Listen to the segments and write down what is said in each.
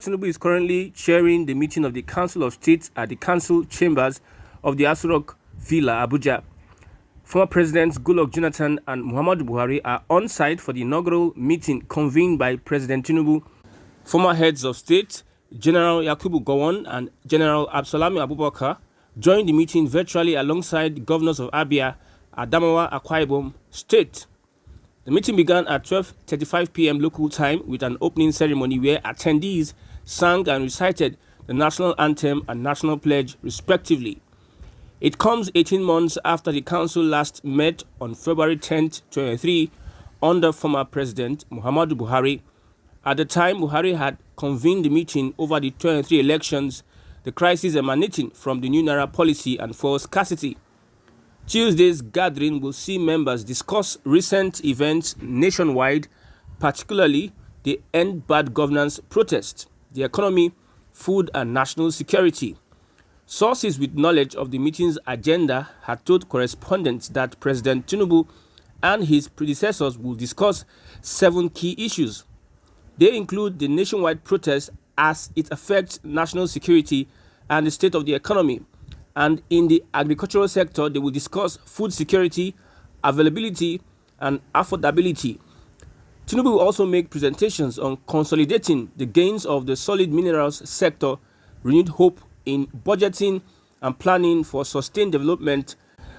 Tinubu is currently chairing the meeting of the Council of State at the Council Chambers of the Aso Rock Villa, Abuja. Former Presidents Goodluck Jonathan and Muhammadu Buhari are on site for the inaugural meeting convened by President Tinubu. Former heads of state, General Yakubu Gowon and General Absalami Abubakar, joined the meeting virtually alongside governors of Abia, Adamawa, Akwa Ibom State. The meeting began at 12:35 p.m. local time with an opening ceremony where attendees sang and recited the national anthem and national pledge respectively. It comes 18 months after the council last met on February 10, 2023 under former President Muhammadu Buhari. At the time, Buhari had convened the meeting over the 2023 elections, the crisis emanating from the new Naira policy and fuel scarcity. Tuesday's gathering will see members discuss recent events nationwide, particularly the End Bad Governance protest, the economy, food and national security. Sources with knowledge of the meeting's agenda had told correspondents that President Tinubu and his predecessors will discuss 7 key issues. They include the nationwide protest as it affects national security and the state of the economy. And in the agricultural sector, they will discuss food security, availability, and affordability. Tinubu will also make presentations on consolidating the gains of the solid minerals sector, renewed hope in budgeting and planning for sustained development,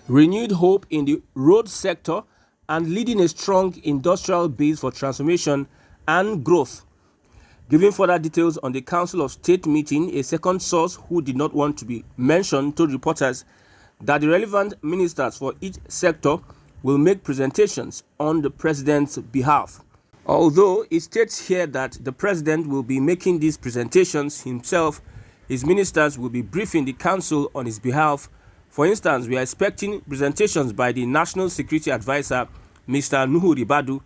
renewed hope in the road sector, and leading a strong industrial base for transformation and growth. Giving further details on the Council of State meeting, a second source who did not want to be mentioned told reporters that the relevant ministers for each sector will make presentations on the president's behalf. Although it states here that the president will be making these presentations himself, his ministers will be briefing the council on his behalf. For instance, we are expecting presentations by the National Security Advisor, Mr. Nuhu Ribadu.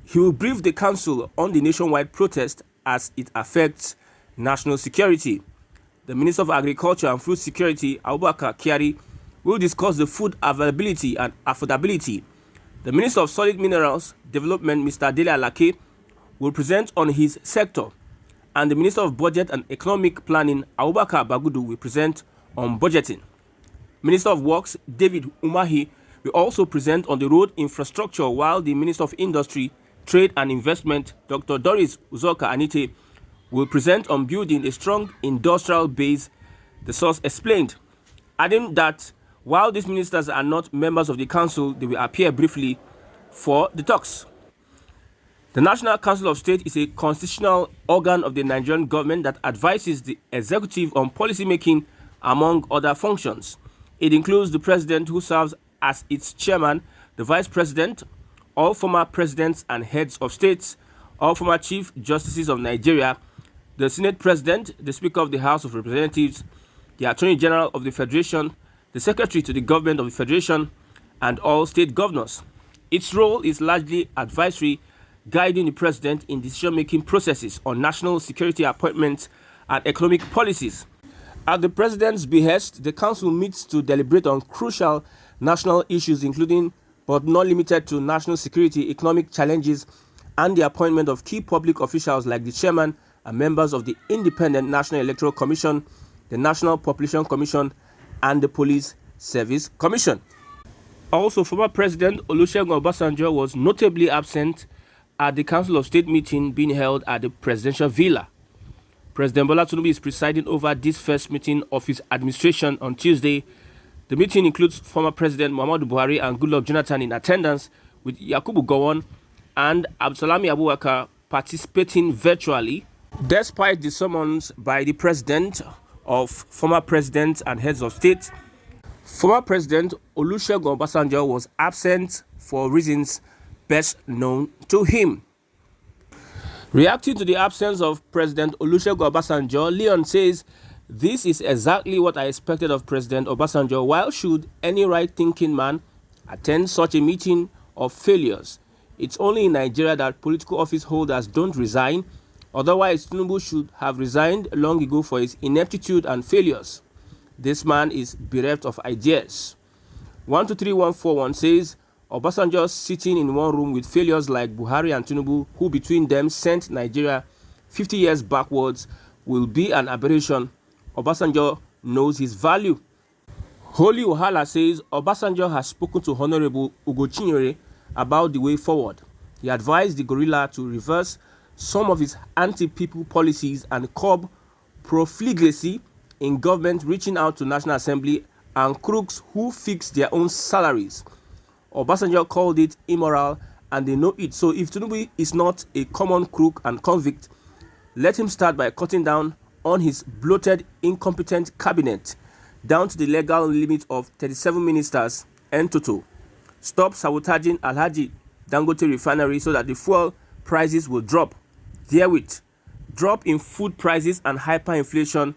He will brief the council on the nationwide protest as it affects national security. The Minister of Agriculture and Food Security, Abubakar Kyari, will discuss the food availability and affordability. The Minister of Solid Minerals Development, Mr. Dele Alake, will present on his sector. And the Minister of Budget and Economic Planning, Abubakar Bagudu, will present on budgeting. Minister of Works, David Umahi, will also present on the road infrastructure, while the Minister of Industry, Trade and Investment, Dr. Doris Uzoka Anite, will present on building a strong industrial base, the source explained, adding that while these ministers are not members of the council, they will appear briefly for the talks. The National Council of State is a constitutional organ of the Nigerian government that advises the executive on policy making, among other functions. It includes the president, who serves as its chairman, the vice president, all former presidents and heads of states, all former chief justices of Nigeria, the Senate President, the Speaker of the House of Representatives, the Attorney General of the Federation, the Secretary to the Government of the Federation, and all state governors. Its role is largely advisory, guiding the President in decision-making processes on national security appointments and economic policies. At the President's behest, the Council meets to deliberate on crucial national issues, including but not limited to national security, economic challenges, and the appointment of key public officials like the chairman and members of the Independent National Electoral Commission, the National Population Commission, and the Police Service Commission. Also, former President Olusegun Obasanjo was notably absent at the Council of State meeting being held at the Presidential Villa. President Bola Tinubu is presiding over this first meeting of his administration on Tuesday. The meeting includes former President Muhammadu Buhari and Goodluck Jonathan in attendance, with Yakubu Gowon and Absalami Abubakar participating virtually. Despite the summons by the President of former presidents and heads of state, former President Olusegun Obasanjo was absent for reasons best known to him. Reacting to the absence of President Olusegun Obasanjo, Leon says, "This is exactly what I expected of President Obasanjo. Why should any right-thinking man attend such a meeting of failures? It's only in Nigeria that political office holders don't resign. Otherwise, Tinubu should have resigned long ago for his ineptitude and failures. This man is bereft of ideas." 123141 says, Obasanjo sitting in one room with failures like Buhari and Tinubu, who between them sent Nigeria 50 years backwards will be an aberration. Obasanjo knows his value. Holy Ohala says Obasanjo has spoken to Honorable Ugochinyere about the way forward. He advised the gorilla to reverse some of his anti-people policies and curb profligacy in government, reaching out to National Assembly and crooks who fix their own salaries. Obasanjo called it immoral and they know it. So if Tinubu is not a common crook and convict, let him start by cutting down on his bloated, incompetent cabinet down to the legal limit of 37 ministers en toto. Stop sabotaging Alhaji Dangote refinery so that the fuel prices will drop. Therewith, drop in food prices and hyperinflation.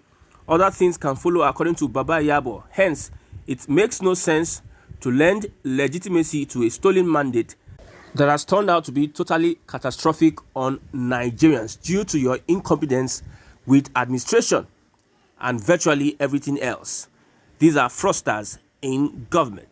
Other things can follow according to Baba Yabo. Hence, it makes no sense to lend legitimacy to a stolen mandate that has turned out to be totally catastrophic on Nigerians due to your incompetence with administration and virtually everything else. These are fraudsters in government.